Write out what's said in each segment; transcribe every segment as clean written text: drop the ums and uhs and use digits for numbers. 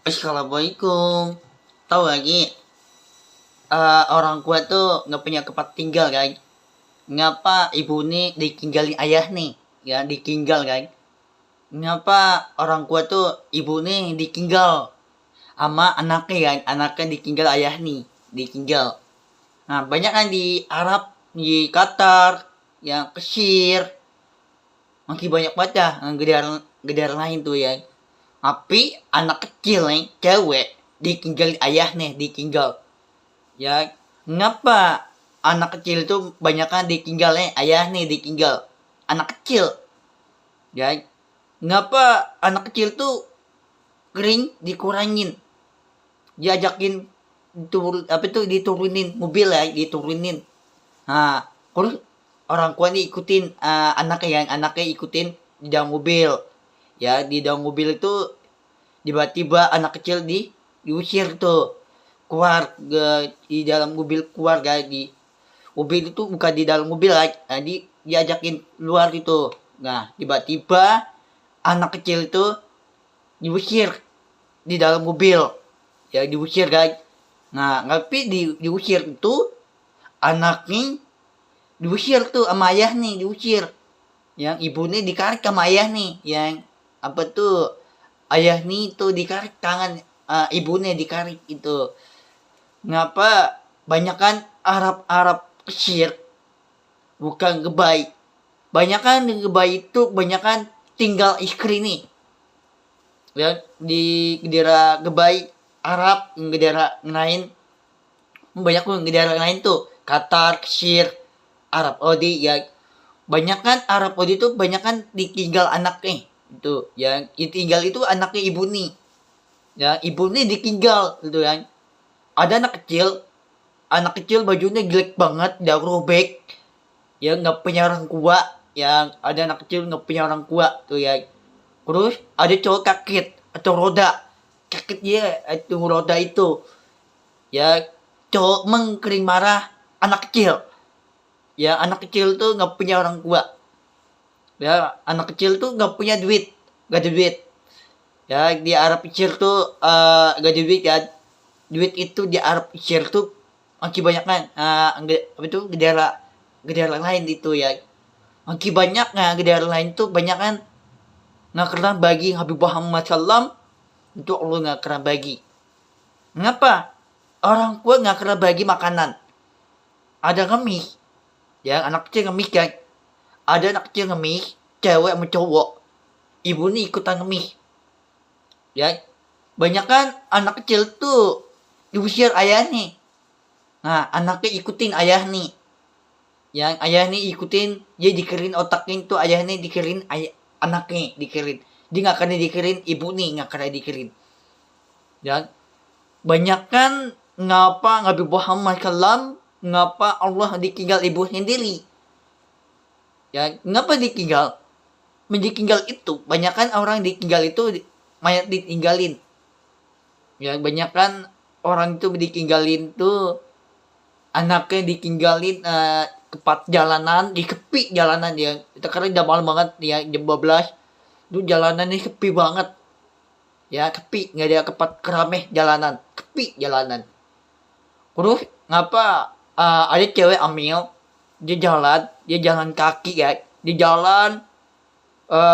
Assalamualaikum. Tahu lagi, orang tua tuh nggak punya tempat tinggal kan? Ngapa ibu nih ditinggalin ayah nih? Ya ditinggal kan? Ngapa orang tua tuh ibu nih ditinggal sama anaknya kan? Anaknya ditinggal ayah nih, ditinggal. Nah banyak kan di Arab, di Qatar, yang Mesir, makin banyak banget dah gedar lain tuh ya. Tapi anak kecil nih, cewek, ditinggal ayah nih, ditinggal. Ya, ngapa anak kecil itu banyaknya ditinggal nih, ayah nih ditinggal. Anak kecil, ya. Ngapa anak kecil tuh kering dikurangin, diajakin apa tuh diturunin mobil ya, diturunin. Nah, terus orang tua nih ikutin anaknya yang anaknya ikutin di dalam mobil. Ya, di dalam mobil itu tiba-tiba anak kecil diusir tuh keluar di dalam mobil keluar guys di mobil itu bukan di dalam mobil guys. Nah, diajakin luar itu. Nah, tiba-tiba anak kecil itu diusir di dalam mobil. Ya, diusir guys. Nah, tapi diusir itu anaknya diusir tuh sama ayah nih, diusir. Yang ibu nih dikarik sama ayah nih, yang apa tuh ayah nih tuh dikarik tangan, ibu nih dikarik itu. Ngapa banyak kan Arab Mesir bukan Gebay. Banyak kan di Gebay itu banyak kan tinggal istri nih. Ya, di daerah Gebay Arab, di daerah lain banyak pun di daerah lain tuh Qatar, Mesir, Arab Saudi ya. Banyak kan Arab Saudi itu banyak kan ditinggal anaknya itu yang ditinggal itu anaknya ibu nih, ya ibu nih ditinggal gitu kan. Ada anak kecil bajunya jelek banget, udah robek, ya nggak punya orang tua. Yang ada anak kecil nggak punya orang tua tuh ya. Terus ada cowok kakit atau roda, kakit ya itu roda itu, ya cowok mengkering marah anak kecil. Ya anak kecil tuh nggak punya orang tua. Ya anak kecil tuh nggak punya duit, nggak ada duit. Ya di Arab Mesir tuh nggak ada duit ya. Duit itu di Arab Mesir tuh makin banyak kan. Apa itu gejala lain itu ya. Makin banyak nah gejala lain tuh banyak kan nggak kena bagi Habib Muhammad SAW itu Allah nggak kena bagi. Mengapa? Orang tua nggak kena bagi makanan. Ada ngemis, ya anak kecil ngemis kan. Ada anak kecil ngemis, cewek sama cowok. Ibu nih ikutan ngemis. Ya, banyak kan anak kecil tuh diusir ayah nih. Nah, anaknya ikutin ayah nih. Yang ayah nih ikutin, dia dikirin otaknya tuh ayah nih dikirin anaknya dikirin. Dia nggak akan dikirin ibu nih nggak akan dikirin. Ya, banyak kan ngapa Nabi Muhammad SAW, ngapa Allah ditinggal ibu sendiri. Ya, ngapa ditinggal? Menditinggal itu, banyak kan orang ditinggal itu mayat ditinggalin. Ya, banyak kan orang itu ditinggalin tuh anaknya ditinggalin tepat jalanan, dikepi jalanan ya. Sekarang udah malam banget ya, jam 12. Itu jalanannya sepi banget. Ya, kepi, nggak ada tempat kerameh jalanan, kepi jalanan. Terus ngapa ada cewek amil dia jalan kaki ya, di jalan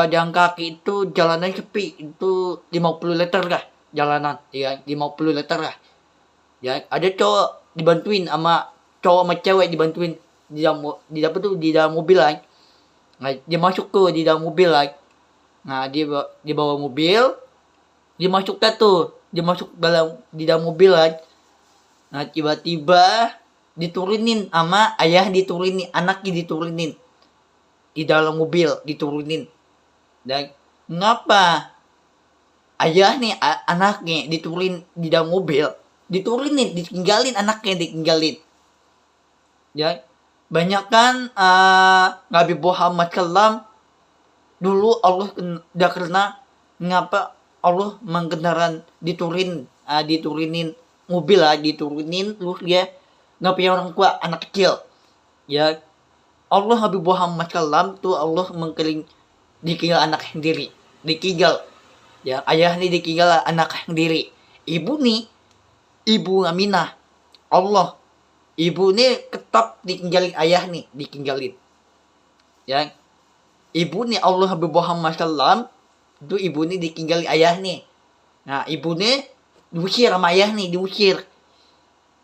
jalan kaki itu jalanan sepi itu 50 meter lah jalanan ya 50 meter lah ya. Ada cowok dibantuin sama cowok sama cewek dibantuin di dalam mobil lah. Nah, dia masuk ke di dalam mobil lah. Nah, dia bawa mobil, dia masuk dia masuk di dalam mobil lah. Nah, tiba-tiba diturunin sama ayah, diturunin anaknya, diturunin di dalam mobil, diturunin. Dan ngapa ayah nih anaknya diturunin di dalam mobil, diturunin, ditinggalin anaknya, ditinggalin. Ya, banyak kan Nabi Muhammad SAW dulu Allah udah kena ngapa Allah menggendaran diturunin mobil lah, diturunin terus dia nggak punya orang tua, anak kecil. Ya, Allah Habib Muhammad SAW tuh Allah mengkering ditinggal anak sendiri, ditinggal. Ya, ayah nih ditinggal anak sendiri. ibu nih, ibu Aminah, Allah, ibu nih tetap ditinggalin ayah nih, ditinggalin. Ya, ibu nih Allah Habib Muhammad SAW, itu ibu nih ditinggalin ayah nih. Nah, ibu nih diusir sama ayah nih, diusir.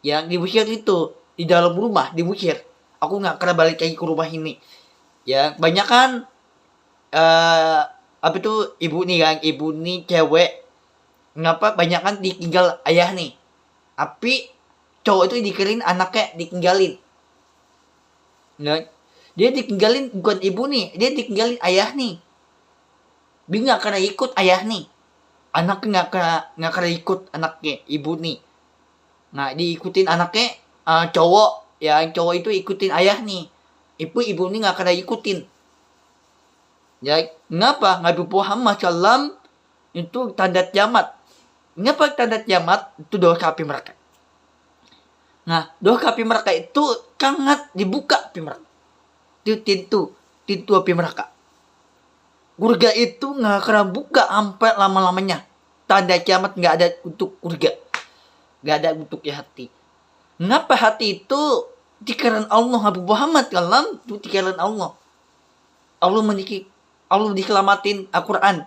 Yang diusir itu di dalam rumah, diusir. Aku nggak pernah balik lagi ke rumah ini. Ya, banyak kan apa itu ibu nih kan, ibu nih cewek. Ngapa banyak kan ditinggal ayah nih. Tapi cowok itu dikirin anaknya ditinggalin. Nah, dia ditinggalin bukan ibu nih, dia ditinggalin ayah nih. Dia nggak kena ikut ayah nih. Anaknya nggak kena ikut anaknya, ibu nih. Nah, diikutin anaknya cowok, ya cowok itu ikutin ayah nih. Ibu nih nggak kena ikutin. Ya, ngapa? Nabi Muhammad SAW itu tanda kiamat. Ngapa tanda kiamat? Itu dosa api mereka. Nah, dosa api mereka itu sangat dibuka api mereka. Itu pintu api neraka. Surga itu nggak akan buka sampai lama-lamanya. Tanda kiamat nggak ada untuk surga, nggak ada untuk hati. Kenapa hati itu dikarenakan Allah Habib Muhammad kalam itu dikarenakan Allah. Allah diselamatin Al-Quran.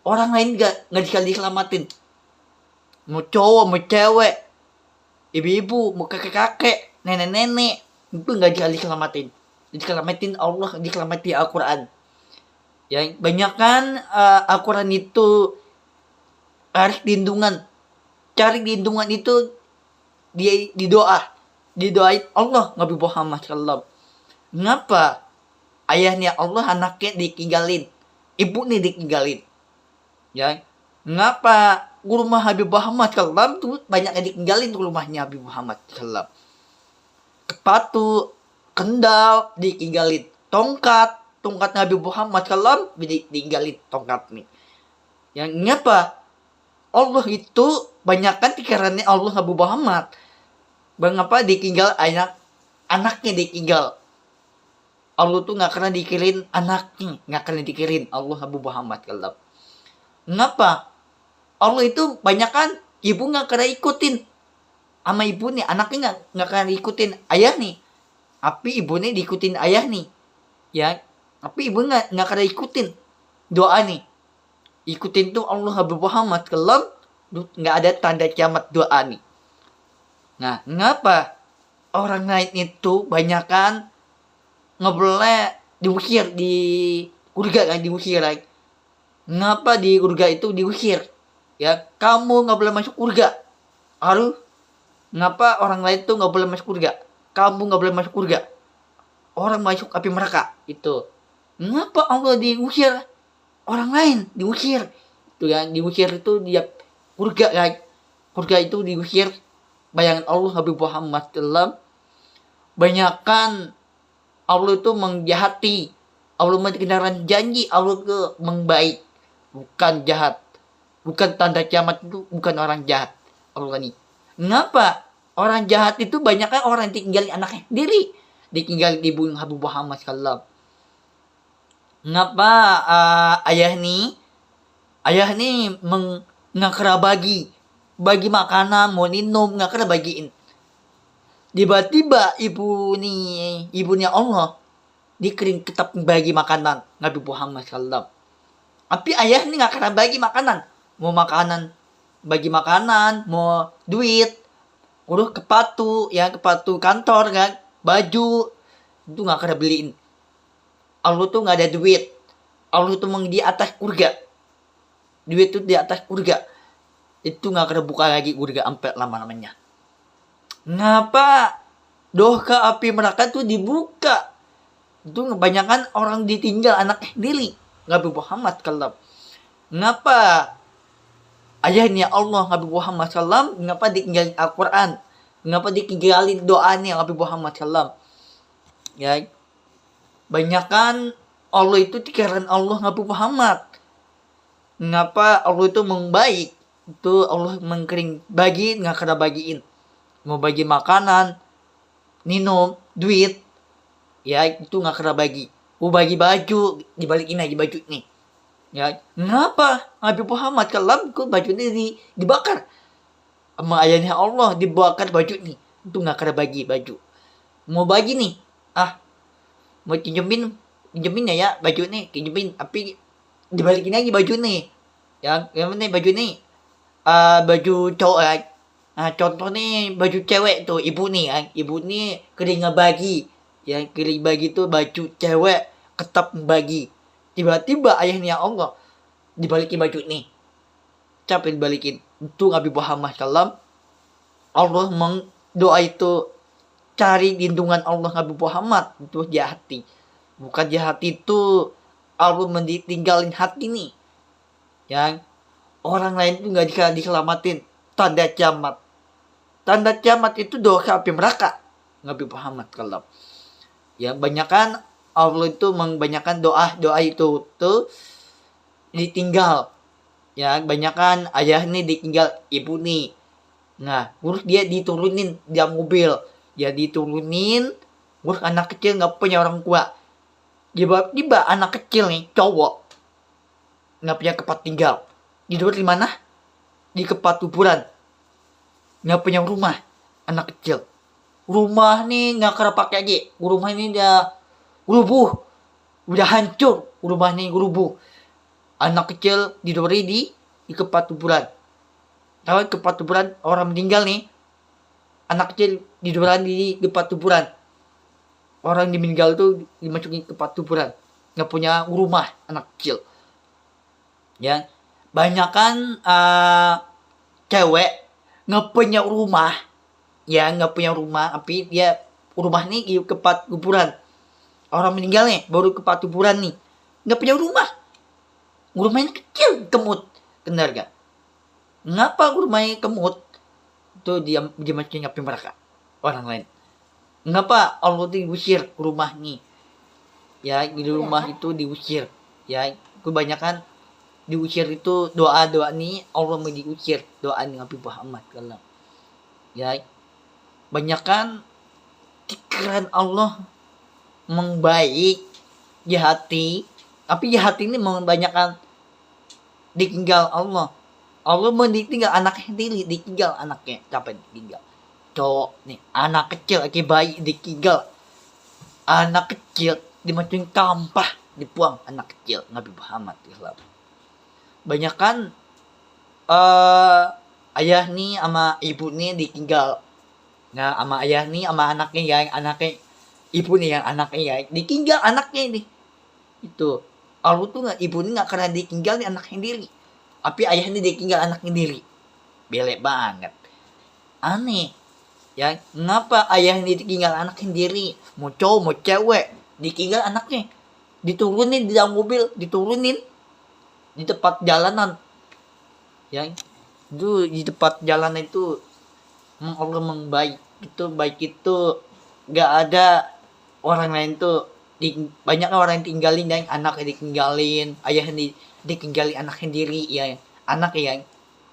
Orang lain nggak bisa diselamatin. Mau cowok, mau cewek, ibu-ibu, mau kakek-kakek, nenek-nenek, itu nggak bisa diselamatin. Diselamatin Allah, diselamatin Al-Quran. Ya, banyak kan Al-Quran itu harus lindungan. Cari lindungan itu di doa. Didoain Allah Nabi Muhammad SAW. Ngapa? Ayahnya Allah anaknya ditinggalin. Ibu nih ditinggalin. Ya. Ngapa rumah Habib Muhammad SAW tuh banyak yang ditinggalin rumahnya Habib Muhammad SAW. Sepatu, kendal ditinggalin, tongkat Nabi Muhammad SAW ditinggalin tongkat nih. Yang ngapa? Allah itu banyakkan dikarenakan Allah Nabi Muhammad. Mengapa ditinggal anaknya ditinggal? Allah tuh nggak pernah dikirin anaknya, nggak pernah dikirin Allah Nabi Muhammad SAW. Ngapa? Allah itu banyakkan ibu nggak pernah ikutin sama ibu nih, anaknya nggak pernah ikutin ayah nih. Tapi ibu nih diikutin ayah nih, ya. Tapi ibu nggak kada ikutin doa nih. Ikutin tuh Allah Habib Muhammad kalau nggak ada tanda kiamat doa nih. Nah, ngapa orang lain itu banyakan ngeblek diusir di surga kan, diusir kan? Ngapa di surga itu diusir? Ya, kamu nggak boleh masuk surga. Harus ngapa orang lain tuh nggak boleh masuk surga? Kamu nggak boleh masuk surga. Orang masuk api neraka itu. Ngapa Allah diusir? Orang lain diusir. Itu kan diusir itu dia surga kan. Surga itu diusir. Bayangan Allah Habib Muhammad SAW. Banyakan Allah itu menjahati. Allah mengendarkan janji. Allah itu membaik. Bukan jahat. Bukan tanda kiamat itu bukan orang jahat. Allah ini. Ngapa? Orang jahat itu banyaknya orang yang ditinggalin anaknya sendiri. Ditinggalin ibu Habib Muhammad SAW. Ngapa ayah nih ngakra bagi makanan, mau minum, ngakra bagiin. Tiba-tiba ibunya Allah dikirim kitab bagi makanan Nabi Muhammad SAW. Tapi ayah nih ngakra bagi makanan. Mau makanan, bagi makanan, mau duit, udah kepatu kantor kan, baju itu nggak kena beliin. Allah tuh nggak ada duit. Allah tuh di atas surga. Duit tuh di atas surga. Itu nggak kena buka lagi surga sampai lama-lamanya. Ngapa dosa api neraka tuh dibuka? Itu kebanyakan orang ditinggal anaknya sendiri. Nabi Muhammad kalau ngapa ayahnya Allah Nabi Muhammad SAW ngapa ditinggalin Al-Quran? Ngapa ditinggalin doanya Nabi Muhammad SAW? Ya, banyakan Allah itu dikarenakan Allah Nabi Muhammad. Ngapa Allah itu membaik? Itu Allah mengkering bagi nggak kena bagiin. Mau bagi makanan, minum, duit, ya itu nggak kena bagi. Mau bagi baju, dibalikin lagi baju nih. Ya, ngapa Nabi Muhammad kalau baju ini dibakar? sama ayahnya Allah dibakar baju nih. Itu nggak kena bagi baju. Mau bagi nih, mau pinjemin ya baju nih, pinjemin, tapi dibalikin lagi baju nih. Yang mana baju nih? Baju cowok kan. Nah, contoh nih baju cewek tuh ibu nih kan. Ibu nih kering ngebagi. Yang kering bagi tuh baju cewek ketap bagi. Tiba-tiba ayahnya Allah dibalikin baju nih. Capek dibalikin. Itu Nabi Muhammad SAW Allah doa itu cari lindungan Allah Nabi Muhammad itu di hati. Bukan di hati itu Allah meninggalin hati nih. Yang orang lain itu nggak diselamatin. Tanda kiamat. Tanda kiamat itu dosa api neraka. Nabi Muhammad kalau ya banyakan Allah itu membanyakan doa itu tuh ditinggal. Ya banyakan ayah nih ditinggal ibu nih. Nah terus dia diturunin di mobil. Ya diturunin. Terus anak kecil nggak punya orang tua. Tiba-tiba anak kecil nih cowok nggak punya tempat tinggal. Tidur di mana? Di tempat kuburan. Nggak punya rumah. Anak kecil. Rumah nih nggak kena pakai lagi. Rumah ini udah rubuh. Udah hancur. Rumah ini rubuh. Anak kecil tidur di tempat kuburan. Tahu tempat kuburan orang meninggal nih. Anak kecil tiduran di tempat kuburan. Orang yang meninggal tuh dimasukin ke tempat kuburan. Nggak punya rumah anak kecil. Ya, banyakan cewek nggak punya rumah, ya nggak punya rumah, tapi dia rumah nih di tempat kuburan. Orang meninggal nih, baru ke tempat kuburan nih, nggak punya rumahnya kecil, kemut, benar gak? Ngapa rumahnya kemut? Itu dia masukin api neraka orang lain. Ngapa Allah itu diusir rumah nih? Ya di rumah itu diusir, ya kebanyakan diusir itu doa nih Allah mau diusir doa nih Nabi Muhammad kalau ya banyakan pikiran Allah membaik di hati, tapi di hati ini membanyakan ditinggal Allah mau ditinggal anaknya sendiri, ditinggal anaknya siapa ditinggal cowok nih, anak kecil lagi bayi ditinggal, anak kecil dimasukin kampah dibuang, anak kecil Nabi Muhammad Islam. Banyakan ayah nih sama ibu nih ditinggal. Nah sama ayah nih sama anaknya ya, anaknya ibu nih yang anaknya ya ditinggal anaknya nih. Itu Allah tuh nggak, ibu nih nggak karena ditinggal nih anaknya sendiri, tapi ayah nih ditinggal anaknya sendiri. Belek banget, aneh ya. Ngapa ayah ini ditinggal anak sendiri, mau cowok mau cewek ditinggal anaknya, diturunin di dalam mobil, diturunin di tempat jalanan, yang itu di tempat jalanan itu Allah membaik itu, baik itu nggak ada orang lain tuh banyak orang yang tinggalin, yang anak yang ditinggalin, ayah yang ditinggalin anak sendiri ya, anak yang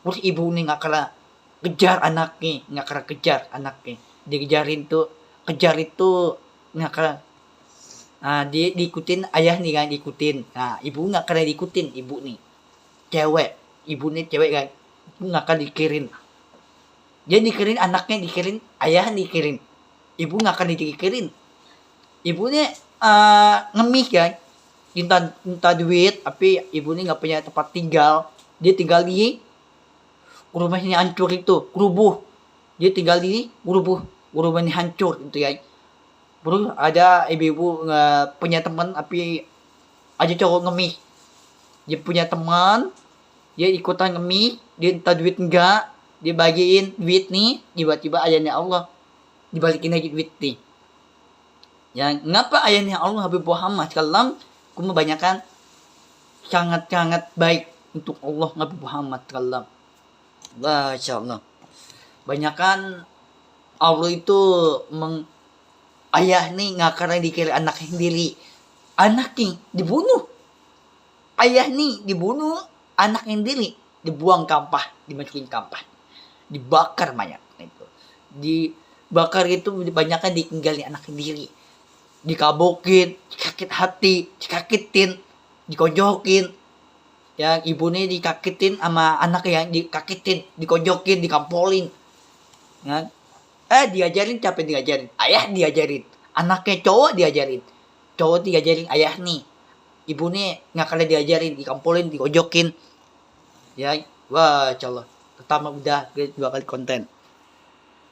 terus ibu nih nggak kena kejar anaknya, nggak kena kejar anaknya, dikejarin tuh, kejar itu nggak kena. Nah dia diikutin ayah nih kan, diikutin. Nah ibu nggak kena diikutin, ibu nih cewek, ibu nih cewek kan, ibu nggak akan dikirin. Dia dikirin anaknya, dikirin ayah dikirin, ibu nggak akan dikirin. Ibunya ngemis kan, minta duit, tapi ibu nih nggak punya tempat tinggal. Dia tinggal di rumahnya hancur itu, rubuh. Dia tinggal di rumahnya hancur itu ya. Terus ada ibu-ibu punya teman, tapi aja cowok ngemis. Dia punya teman, dia ikutan ngemis, dia minta duit enggak, dia bagiin duit nih, tiba-tiba ayahnya Allah dibalikin lagi duit nih. Ya, ngapa ayahnya Allah Habib Muhammad SAW kebanyakan sangat-sangat baik untuk Allah Nabi Muhammad SAW. Masya Allah. Banyakan Allah itu ayah nih nggak karena dikira anak sendiri, anaknya dibunuh, ayah nih dibunuh, anak sendiri dibuang kampah, dimasukin kampah, dibakar mayat itu, dibakar itu banyakan ditinggalin anak sendiri, dikabokin, sakit hati, dikakitin, dikojokin, yang ibunya dikakitin sama anaknya yang dikakitin, dikojokin, dikampolin. Kan? Diajarin, capek diajarin, ayah diajarin, anaknya cowok diajarin, cowok diajarin ayah nih, ibu nih nggak kalian diajarin, dikampolin, diojokin, ya. Wah, insyaallah pertama udah 2 kali konten.